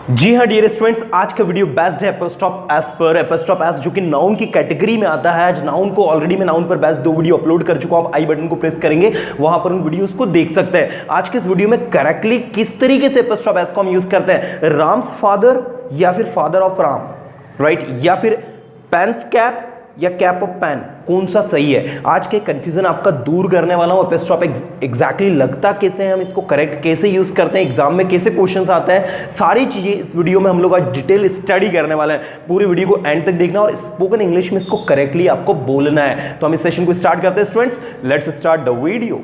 जी हाँ dear students, आज का वीडियो बेस्ड है एपोस्ट्रोफ एस पर। एपोस्ट्रोफ एस जो कि नाउन की कैटेगरी में आता है। आज नाउन को ऑलरेडी मैं नाउन पर बेस्ड 2 वीडियो अपलोड कर चुका हूं। आप आई बटन को प्रेस करेंगे, वहां पर उन वीडियोस को देख सकते हैं। आज के इस वीडियो में करेक्टली किस तरीके से एपोस्ट्रोफ एस को हम यूज करते हैं, राम्स फादर या फिर फादर ऑफ राम, राइट, या फिर पेन्स कैप या कैप ऑफ पेन, कौन सा सही है। आज के कंफ्यूजन आपका दूर करने वाला हूं। एपोस्ट्रोफ एग्जैक्टली लगता कैसे है, हम इसको करेक्ट कैसे यूज करते हैं, एग्जाम में कैसे क्वेश्चंस आते हैं, सारी चीजें इस वीडियो में हम लोग आज डिटेल स्टडी करने वाले हैं। पूरी वीडियो को एंड तक देखना और स्पोकन इंग्लिश में इसको करेक्टली आपको बोलना है। तो हम इस सेशन को स्टार्ट करते हैं students, let's start the video.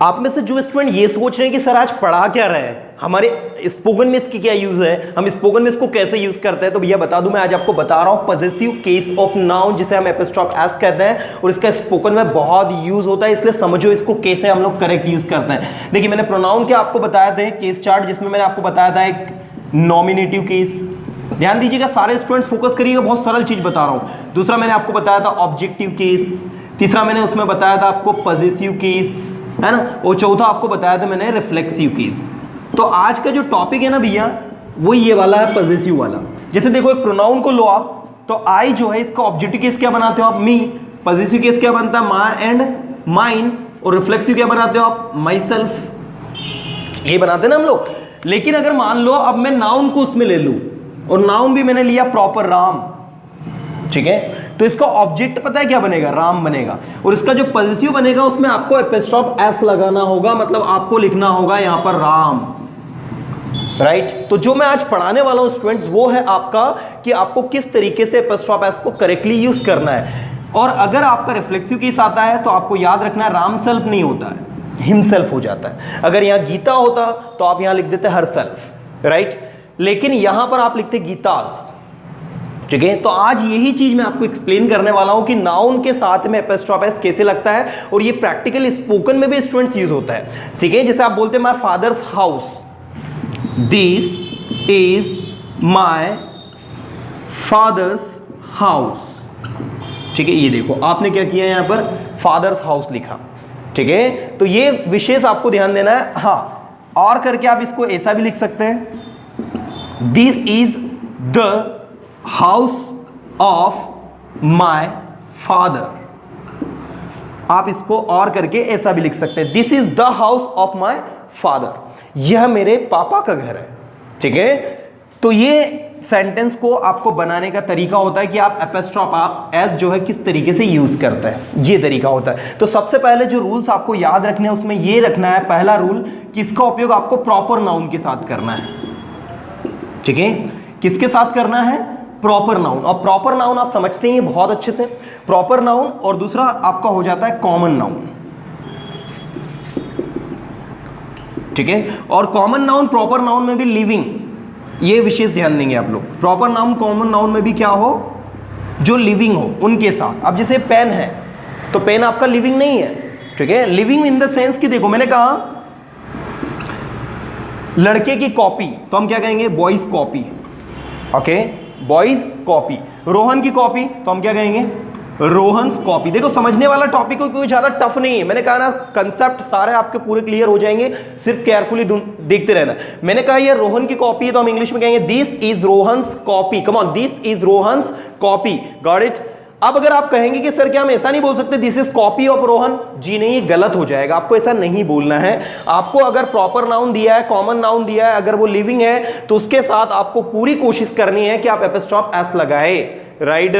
आप में से जो स्टूडेंट ये सोच रहे हैं कि सर आज पढ़ा क्या रहे हैं, हमारे स्पोकन में इसकी क्या यूज है, हम स्पोकन में इसको कैसे यूज करते हैं, तो भैया बता दूं, मैं आज आपको बता रहा हूं पॉजेसिव केस ऑफ नाउन, जिसे हम एपोस्ट्रोफ एस कहते हैं, और इसका स्पोकन में बहुत यूज होता है। इसलिए समझो इसको कैसे हम लोग करेक्ट यूज करते हैं। देखिए, मैंने प्रोनाउन के आपको बताया था केस चार्ट, जिसमें मैंने आपको बताया था एक नॉमिनेटिव केस। ध्यान दीजिएगा, सारे स्टूडेंट्स फोकस करिएगा, बहुत सरल चीज बता रहा हूं। दूसरा मैंने आपको बताया था ऑब्जेक्टिव केस। तीसरा मैंने उसमें बताया था आपको पॉजेसिव केस, है ना, और चौथा आपको बताया था मैंने रिफ्लेक्सिव केस। तो आज का जो टॉपिक है ना भैया, वो ये वाला है, पॉजेसिव वाला। जैसे देखो, एक प्रोनाउन को लो आप, तो आई जो है इसका ऑब्जेक्टिव केस क्या बनाते हो आप, मी। पॉजेसिव केस क्या बनता है, माई एंड माइन। और रिफ्लेक्सिव क्या बनाते हो आप, माई सेल्फ। ये बनाते हैं ना हम लोग। लेकिन अगर मान लो अब मैं नाउन को उसमें ले लूं, और नाउन भी मैंने लिया प्रॉपर राम, ठीक है, तो इसका ऑब्जेक्ट पता है क्या बनेगा, राम बनेगा। और इसका जो पॉजेसिव बनेगा उसमें आपको एपोस्ट्रोफ एस लगाना होगा, मतलब आपको लिखना होगा यहां पर राम्स, राइट। तो जो मैं आज पढ़ाने वाला हूं स्टूडेंट्स, वो है आपका कि आपको किस तरीके से एपोस्ट्रोफ एस को करेक्टली यूज करना है। और अगर आपका रिफ्लेक्सिव केस आता है तो आपको याद रखना है, राम सेल्फ नहीं होता है, हिमसेल्फ हो जाता है। अगर यहां गीता होता तो आप यहां लिख देते हर सेल्फ, राइट, लेकिन यहां पर आप लिखते गीतास, ठीक है। तो आज यही चीज मैं आपको एक्सप्लेन करने वाला हूं कि नाउन के साथ में एपोस्ट्रोफ एस कैसे लगता है, और ये प्रैक्टिकल स्पोकन में भी स्टूडेंट्स यूज होता है, ठीक है। जैसे आप बोलते हैं my father's house, this is my father's house, ठीक है। ये देखो आपने क्या किया, यहां पर फादर्स हाउस लिखा, ठीक है। तो ये विशेष आपको ध्यान देना है। हाँ, और करके आप इसको ऐसा भी लिख सकते हैं, this is the house of my father. आप इसको और करके ऐसा भी लिख सकते हैं, this is the house of my father, यह मेरे पापा का घर है, ठीक है। तो ये सेंटेंस को आपको बनाने का तरीका होता है कि आप एपोस्ट्रोफ एस जो है किस तरीके से यूज करते हैं, ये तरीका होता है। तो सबसे पहले जो रूल्स आपको याद रखने हैं उसमें ये रखना है, पहला रूल कि इसका उपयोग आपको प्रॉपर नाउन के साथ करना है, ठीक है। किसके साथ करना है, प्रॉपर नाउन। और प्रॉपर नाउन आप समझते हैं बहुत अच्छे से, प्रॉपर नाउन। और दूसरा आपका हो जाता है कॉमन नाउन, ठीक है। और कॉमन नाउन प्रॉपर नाउन में भी लिविंग, ये विशेष ध्यान देंगे आप लोग। प्रॉपर नाउन कॉमन नाउन में भी क्या हो, जो लिविंग हो उनके साथ। अब जैसे पेन है, तो पेन आपका लिविंग नहीं है, ठीक है। लिविंग इन द सेंस कि देखो, मैंने कहा लड़के की कॉपी, तो हम क्या कहेंगे, boys copy, okay, boys copy. Rohan की कॉपी, तो हम क्या कहेंगे, रोहन्स कॉपी। देखो, समझने वाला टॉपिक को कोई ज्यादा टफ नहीं है। मैंने कहा ना, कंसेप्ट सारे आपके पूरे क्लियर हो जाएंगे, सिर्फ केयरफुली देखते रहना। मैंने कहा ये रोहन की कॉपी है, तो हम इंग्लिश में कहेंगे this is Rohan's copy. Come on, this is Rohan's copy, got it. अब अगर आप कहेंगे कि सर क्या हम ऐसा नहीं बोल सकते, this is copy of Rohan, जी नहीं, ये गलत हो जाएगा। आपको ऐसा नहीं बोलना है। आपको अगर प्रॉपर नाउन दिया है, कॉमन नाउन दिया है, अगर वो लिविंग है, तो उसके साथ आपको पूरी कोशिश करनी है कि आप एपोस्ट्रोफ एस लगाए, राइट।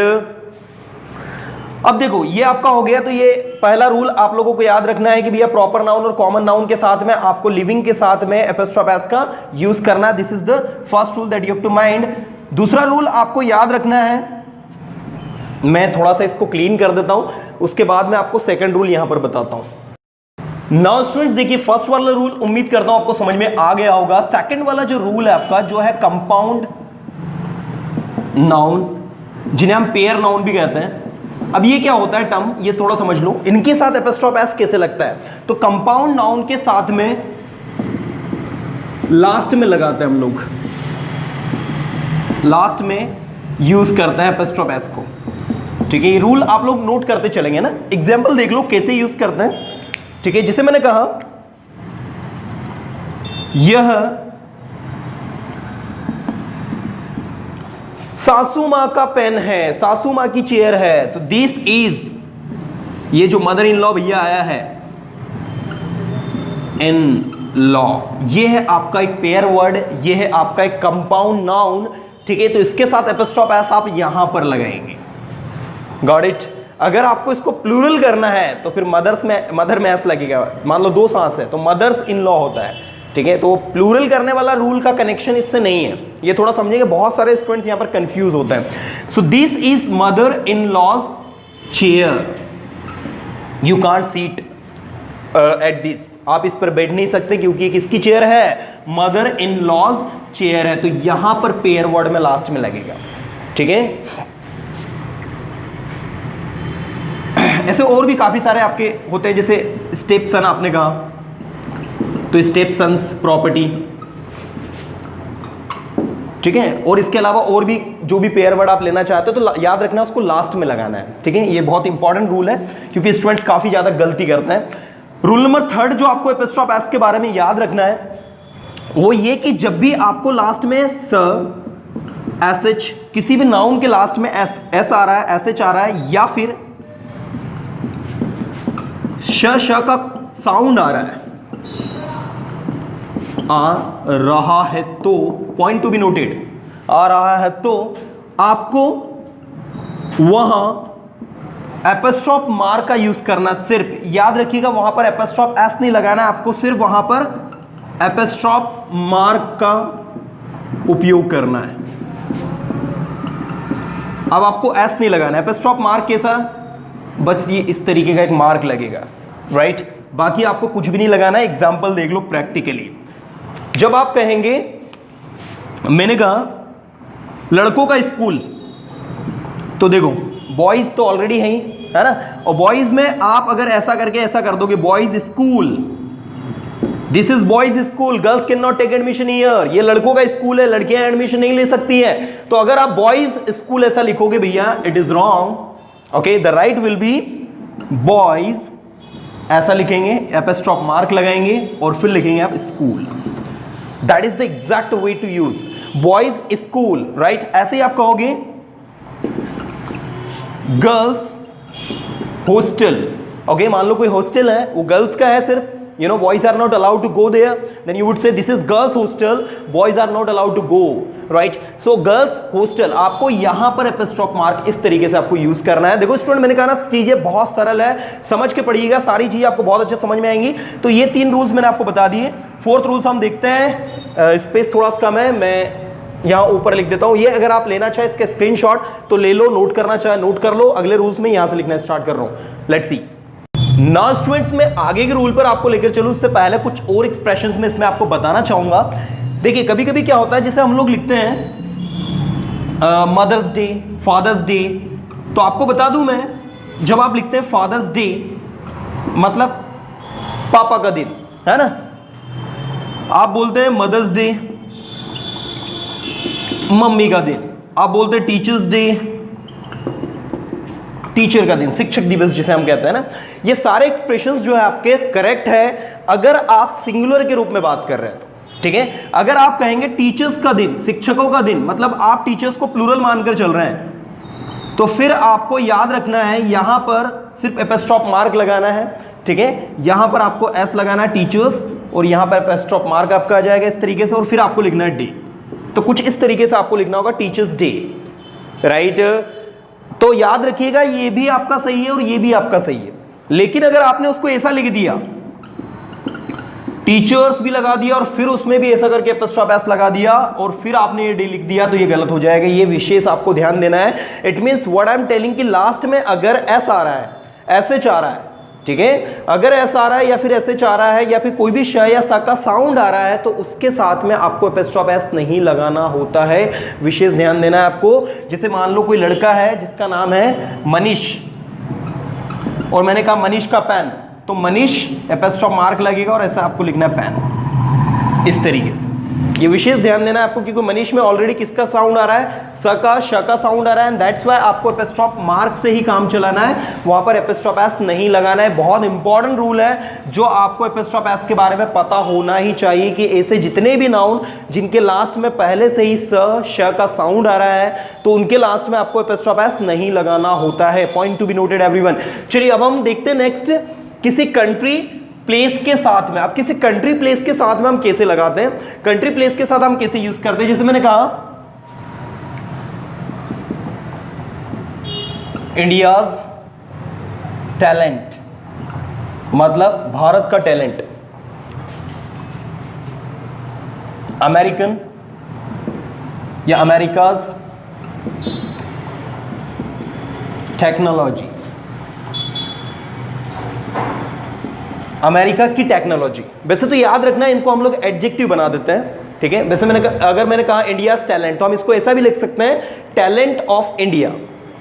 अब देखो, ये आपका हो गया। तो ये पहला रूल आप लोगों को याद रखना है कि भैया प्रॉपर नाउन और कॉमन नाउन के साथ में आपको लिविंग के साथ में एपोस्ट्रोफ एस का यूज करना है। This is the first rule that you have to mind. दूसरा रूल आपको याद रखना है, मैं थोड़ा सा इसको क्लीन कर देता हूं, उसके बाद मैं आपको सेकंड रूल यहां पर बताता हूं। नाउ स्टूडेंट्स, देखिए, फर्स्ट वाला रूल उम्मीद करता हूं आपको समझ में आ गया होगा। सेकंड वाला जो रूल है आपका, जो है कंपाउंड नाउन, जिन्हें हम पेयर नाउन भी कहते हैं। अब ये क्या होता है टर्म, ये थोड़ा समझ लो, इनके साथ एपोस्ट्रोफ एस कैसे लगता है। तो कंपाउंड नाउन के साथ में लास्ट में लगाते हैं हम लोग, लास्ट में यूज करते हैं एपोस्ट्रोफ एस को, ठीक है। ये रूल आप लोग नोट करते चलेंगे ना। एग्जाम्पल देख लो कैसे यूज करते हैं, ठीक है। जिसे मैंने कहा यह सासू माँ का पेन है, सासू माँ की चेयर है, तो दिस इज, ये जो मदर इन लॉ भैया आया है, इन लॉ, ये है आपका एक पेयर वर्ड, ये है आपका एक कंपाउंड नाउन, ठीक है। तो इसके साथ एपिस्ट्रॉफ एस आप यहां पर लगाएंगे, गॉट इट। अगर आपको इसको प्लूरल करना है तो फिर मदर में एस लगेगा। मान लो दो सांस है तो मदर्स इन लॉ होता है, ठीक है। तो प्लूरल करने वाला रूल का कनेक्शन इससे नहीं है, ये थोड़ा समझेंगे, बहुत सारे स्टूडेंट्स यहां पर कंफ्यूज होते हैं। So this is mother in law's chair, you can't seat at this, आप इस पर बैठ नहीं सकते क्योंकि ये किसकी चेयर है, मदर इन लॉज चेयर है। तो यहां पर पेयर वर्ड में लास्ट में लगेगा, ठीक है। ऐसे और भी काफी सारे आपके होते हैं, जैसे स्टेपसन आपने कहा, तो स्टेपसन्स प्रॉपर्टी, ठीक है। और इसके अलावा और भी जो भी पेयर वर्ड आप लेना चाहते हो तो याद रखना उसको लास्ट में लगाना है, ठीक है। ये बहुत इंपॉर्टेंट रूल है क्योंकि स्टूडेंट्स काफी ज्यादा गलती करते हैं। रूल नंबर 3 जो आपको एपिस्ट्रॉफ एस के बारे में याद रखना है वो ये कि जब भी आपको लास्ट में स, एस एच, किसी भी नाउन के लास्ट में एस आ रहा है, एस एच आ रहा है, या फिर श का साउंड आ रहा है तो पॉइंट टू बी नोटेड, आ रहा है तो आपको वहां एपिस्ट्रॉफ मार्क का यूज करना। सिर्फ याद रखिएगा वहां पर एपिस्ट्रॉफ एस नहीं लगाना है, आपको सिर्फ वहां पर एपिस्ट्रॉफ मार्क का उपयोग करना है। अब आपको एस नहीं लगाना है, एपिस्ट्रॉफ मार्क कैसा, बस ये इस तरीके का एक मार्क लगेगा, राइट। बाकी आपको कुछ भी नहीं लगाना है। एग्जांपल देख लो प्रैक्टिकली। जब आप कहेंगे, मैंने कहा लड़कों का स्कूल, तो देखो बॉयज तो ऑलरेडी है ना, और बॉयज में आप अगर ऐसा करके ऐसा कर दोगे, boys school, this is boys school, girls can not take admission here, ये लड़कों का स्कूल है, लड़कियां एडमिशन नहीं ले सकती है। तो अगर आप बॉयज स्कूल ऐसा लिखोगे भैया, it is wrong, okay. The right will be boys, ऐसा लिखेंगे, एपिस्ट्रॉफ मार्क लगाएंगे और फिर लिखेंगे आप school. That is the exact way to use boys school, right. ऐसे ही आप कहोगे गर्ल्स हॉस्टल, ओके। मान लो कोई हॉस्टल है, वो गर्ल्स का है सिर्फ, you know, boys are not allowed to go there, then you would say this is girls hostel, boys are not allowed to go, right? So girls hostel, आपको यहां पर एपिस्ट्रॉफ मार्क इस तरीके से आपको यूज करना है। देखो स्टूडेंट, मैंने कहा ना चीजें बहुत सरल है, समझ के पढ़िएगा, सारी चीजें आपको बहुत अच्छे समझ में आएंगी। तो ये 3 रूल्स मैंने आपको बता दिए। 4th रूल्स हम देखते हैं, स्पेस थोड़ा सा कम है, मैं यहां ऊपर लिख देता हूं। ये अगर आप लेना चाहे इसके स्क्रीनशॉट तो ले लो, नोट करना चाहे नोट कर लो। अगले रूल्स में यहां से लिखना स्टार्ट कर रहा हूं। लेट्स सी नाउ स्टूडेंट्स, मैं आगे के रूल पर आपको लेकर चलूं, उससे पहले कुछ और एक्सप्रेशंस में इसमें आपको बताना चाहूंगा। देखिए कभी कभी क्या होता है, जैसे हम लोग लिखते हैं मदर्स डे, फादर्स डे, तो आपको बता दूं मैं, जब आप लिखते हैं फादर्स डे मतलब पापा का दिन है ना, आप बोलते हैं मदर्स डे मम्मी का दिन, आप बोलते हैं टीचर्स डे टीचर का दिन, शिक्षक दिवस जिसे हम कहते हैं ना। ये सारे एक्सप्रेशंस जो है आपके करेक्ट है अगर आप सिंगुलर के रूप में बात कर रहे हैं तो, ठीक है। अगर आप कहेंगे टीचर्स का दिन, शिक्षकों का दिन, मतलब आप टीचर्स को प्लूरल मानकर चल रहे हैं, तो फिर आपको याद रखना है यहां पर सिर्फ एपिस्ट्रॉफ मार्क लगाना है, ठीक है। यहां पर आपको एस लगाना है टीचर्स, और यहां पर एपिस्ट्रॉफ मार्क आपका आ जाएगा इस तरीके से, और फिर आपको लिखना है डे। तो कुछ इस तरीके से आपको लिखना होगा टीचर्स डे, राइट। तो याद रखिएगा ये भी आपका सही है और ये भी आपका सही है। लेकिन अगर आपने उसको ऐसा लिख दिया, टीचर्स भी लगा दिया और फिर उसमें भी ऐसा करके एपिस्ट्रॉफ एस लगा दिया और फिर आपने ये डे लिख दिया, तो ये गलत हो जाएगा। ये विशेष आपको ध्यान देना है। It means what I am telling कि लास्ट में अगर एस आ रहा है, एस एच आ रहा है, ठीक है, अगर एस आ रहा है या फिर एस एच आ रहा है या फिर कोई भी श या स का साउंड आ रहा है, तो उसके साथ में आपको एपिस्ट्रॉफ एस नहीं लगाना होता है। विशेष ध्यान देना है आपको। जैसे मान लो कोई लड़का है जिसका नाम है मनीष, और मैंने कहा मनीष का पेन, तो मनीष एपिस्ट्रॉफ मार्क लगेगा और ऐसा आपको लिखना है पेन, इस तरीके से, ये विशेष ध्यान देना है आपको, क्योंकि मनीष में ऑलरेडी किसका साउंड आ रहा है, स का, श का साउंड आ रहा है, एंड दैट्स व्हाई आपको एपिस्ट्रॉफ मार्क से ही काम चलाना है, वहां पर एपिस्ट्रॉफ एस नहीं लगाना है। बहुत इंपॉर्टेंट रूल है जो आपको एपिस्ट्रॉफ एस के बारे में पता होना ही चाहिए कि ऐसे जितने भी नाउन जिनके लास्ट में पहले से ही स श का साउंड आ रहा है तो उनके लास्ट में आपको एपिस्ट्रॉफ एस नहीं लगाना होता है। Point to be noted everyone. चलिए अब हम देखते हैं नेक्स्ट, किसी कंट्री प्लेस के साथ में, अब किसी कंट्री प्लेस के साथ में हम कैसे लगाते हैं, कंट्री प्लेस के साथ हम कैसे यूज करते हैं। जैसे मैंने कहा इंडियाज टैलेंट, मतलब भारत का टैलेंट। अमेरिकन या अमेरिकाज टेक्नोलॉजी, अमेरिका की टेक्नोलॉजी। वैसे तो याद रखना इनको हम लोग एडजेक्टिव बना देते हैं, ठीक है। वैसे अगर मैंने कहा इंडियाज टैलेंट तो हम इसको ऐसा भी लिख सकते हैं, टैलेंट ऑफ इंडिया,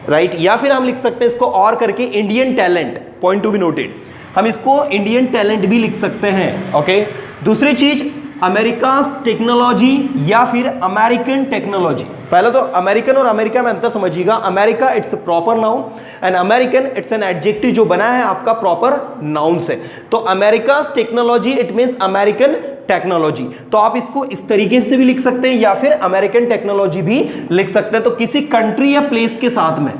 राइट। या फिर हम लिख सकते हैं इसको और करके Indian talent, point to be noted, हम इसको इंडियन टैलेंट भी लिख सकते हैं, ओके। दूसरी चीज अमेरिकास टेक्नोलॉजी या फिर अमेरिकन टेक्नोलॉजी। पहले तो अमेरिकन और अमेरिका में अंतर समझिएगा। America it's proper noun and American it's an adjective जो बना है आपका प्रॉपर नाउन से। तो America's technology it means American technology. तो आप इसको इस तरीके से भी लिख सकते हैं या फिर अमेरिकन टेक्नोलॉजी भी लिख सकते हैं। तो किसी कंट्री या प्लेस के साथ में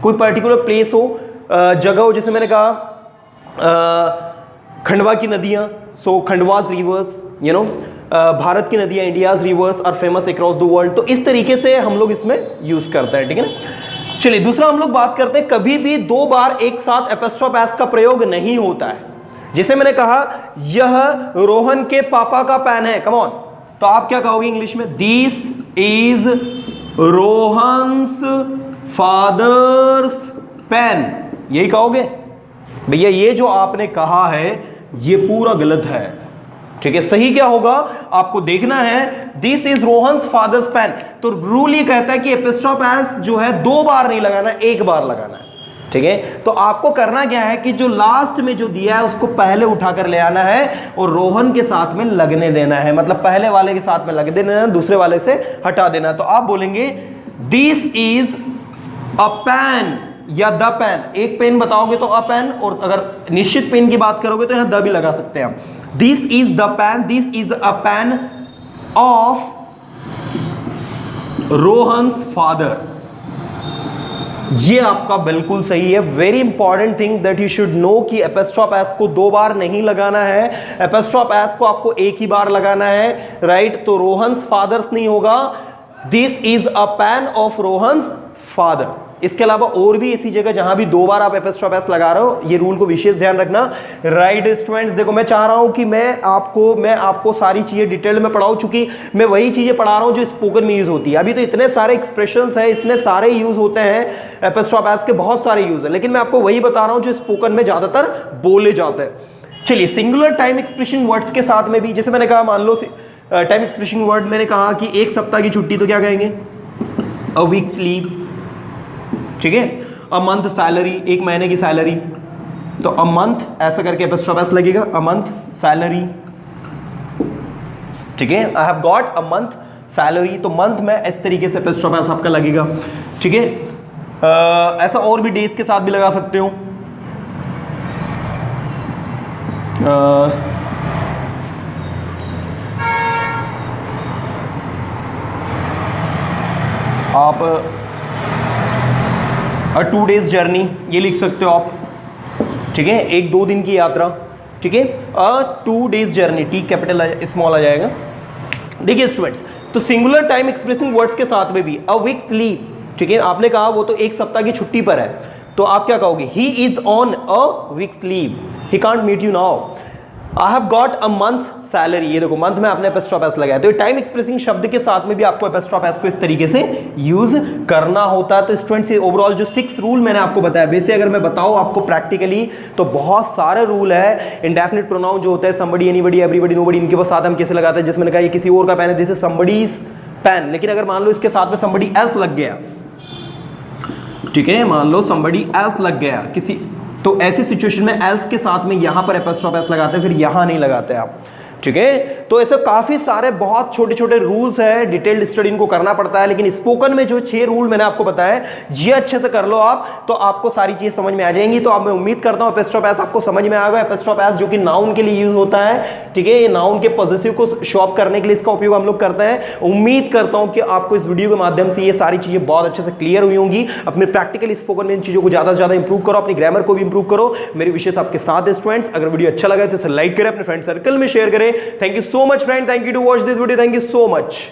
कोई पर्टिकुलर प्लेस हो, जगह हो, जैसे मैंने कहा खंडवा की नदियां, so Khandwa's rivers, you know, Bharat की नदियां, India's rivers are famous across the world. तो इस तरीके से हम लोग इसमें यूज करते हैं, ठीक है ना। चलिए दूसरा हम लोग बात करते हैं, कभी भी दो बार एक साथ एपोस्ट्रोफ एस का प्रयोग नहीं होता है। जैसे मैंने कहा यह रोहन के पापा का पेन है, कम ऑन, तो आप क्या कहोगे इंग्लिश में, this is Rohan's father's pen, यही कहोगे। भैया ये जो आपने कहा है ये पूरा गलत है, ठीक है। सही क्या होगा आपको देखना है, this is Rohan's father's pen. तो रूल ये कहता है कि एपिस्ट्रोफ एस जो है दो बार नहीं लगाना, एक बार लगाना है, ठीक है। तो आपको करना क्या है कि जो लास्ट में जो दिया है उसको पहले उठाकर ले आना है और रोहन के साथ में लगने देना है, मतलब पहले वाले के साथ में लग देना है, दूसरे वाले से हटा देना है। तो आप बोलेंगे दिस इज अ पेन या द पेन, एक पेन बताओगे तो अ पेन, और अगर निश्चित पेन की बात करोगे तो यहां द भी लगा सकते हैं हम। This is the pen, this is a pen of Rohan's father. ये आपका बिल्कुल सही है। Very important thing that you should know कि एपोस्ट्रोफ एस को दो बार नहीं लगाना है, एपोस्ट्रोफ एस को आपको एक ही बार लगाना है, राइट। तो रोहन्स फादर्स नहीं होगा, this is a pen of Rohan's father. इसके अलावा और भी ऐसी जगह जहां भी दो बार आप एपोस्ट्रोफ एस लगा रहे हो, ये रूल को विशेष ध्यान रखना, राइट स्टूडेंट्स। देखो मैं चाह रहा हूं कि मैं आपको सारी चीजें डिटेल में पढ़ाऊं, चूंकि मैं वही चीजें पढ़ा रहा हूं जो स्पोकन में यूज होती है। अभी तो इतने सारे एक्सप्रेशंस हैं, इतने सारे यूज होते हैं एपोस्ट्रोफ एस के, बहुत सारे यूज है, लेकिन मैं आपको वही बता रहा हूं जो स्पोकन में ज्यादातर बोले जाते हैं। चलिए सिंगुलर टाइम एक्सप्रेशन वर्ड्स के साथ में भी, जैसे मैंने कहा मान लो टाइम एक्सप्रेशन वर्ड मैंने कहा कि एक सप्ताह की छुट्टी, तो क्या कहेंगे, अ वीक्स लीव, ठीक है। अ मंथ सैलरी, एक महीने की सैलरी, तो अ मंथ ऐसा करके एपोस्ट्रोफ एस लगेगा, अ मंथ सैलरी, ठीक है। आई have got a month salary, तो मंथ में इस तरीके से एपोस्ट्रोफ एस आपका लगेगा, ठीक है। ऐसा और भी डेज के साथ भी लगा सकते हो। आप अ 2 days जर्नी ये लिख सकते हो आप, ठीक है, एक 2 दिन की यात्रा, ठीक है। A 2 days journey, T capital small आ जाएगा। देखिए स्टूडेंट्स, तो सिंगुलर टाइम एक्सप्रेसिंग वर्ड्स के साथ में भी अ वीक्स लीव, ठीक है, आपने कहा वो तो एक सप्ताह की छुट्टी पर है, तो आप क्या कहोगे, he is on a week's leave, he can't meet you now. I have got a month salary, ये देखो मंथ में आपने एपोस्ट्रोफ एस लगाया, तो टाइम एक्सप्रेसिंग शब्द के साथ में भी आपको एपोस्ट्रोफ एस को इस तरीके से यूज करना होता है। तो स्टूडेंट्स ओवरऑल जो 6 रूल मैंने आपको बताया, वैसे अगर मैं बताऊं आपको प्रैक्टिकली तो बहुत सारे रूल है। इंडेफिनिट प्रोनाउन जो होता है समबडी, एनीबडी, एवरीबडी, नोबडी, इनके साथ हम कैसे लगाते हैं, जिसमें कहा ये किसी और का पेन है, दिस इज समबडीज पेन, लेकिन अगर मान लो इसके साथ में समबडी एल्स लग गया, ठीक है, मान लो समबडी एल्स लग गया किसी, तो ऐसी सिचुएशन में एल्स के साथ में यहां पर एपोस्ट्रोफ एस लगाते हैं, फिर यहां नहीं लगाते आप, ठीक है। तो ऐसे काफी सारे बहुत छोटे छोटे रूल्स है, डिटेल्ड स्टडी इनको करना पड़ता है, लेकिन स्पोकन में जो 6 रूल मैंने आपको बताया, ये अच्छे से कर लो आप, तो आपको सारी चीजें समझ में आ जाएंगी। तो अब मैं उम्मीद करता हूं एपिस्ट्रोफ एस आपको समझ में आ गया। एपिस्ट्रोफ एस जो कि नाउन के लिए यूज होता है, ठीक है, ये नाउन के पॉजेसिव को शो ऑफ करने के लिए इसका उपयोग हम लोग करते हैं। उम्मीद करता हूं कि आपको इस वीडियो के माध्यम से ये सारी चीजें बहुत अच्छे से क्लियर हुई होंगी। अपने प्रैक्टिकल स्पोकन में इन चीजों को ज्यादा से ज्यादा इंप्रूव करो, अपनी ग्रामर को भी इंप्रूव करो। मेरी विशेष आपके साथ है स्टूडेंट्स। अगर वीडियो अच्छा लगा तो इसे लाइक करें, अपने फ्रेंड सर्कल में शेयर करें। Thank you so much friend, thank you to watch this video, thank you so much.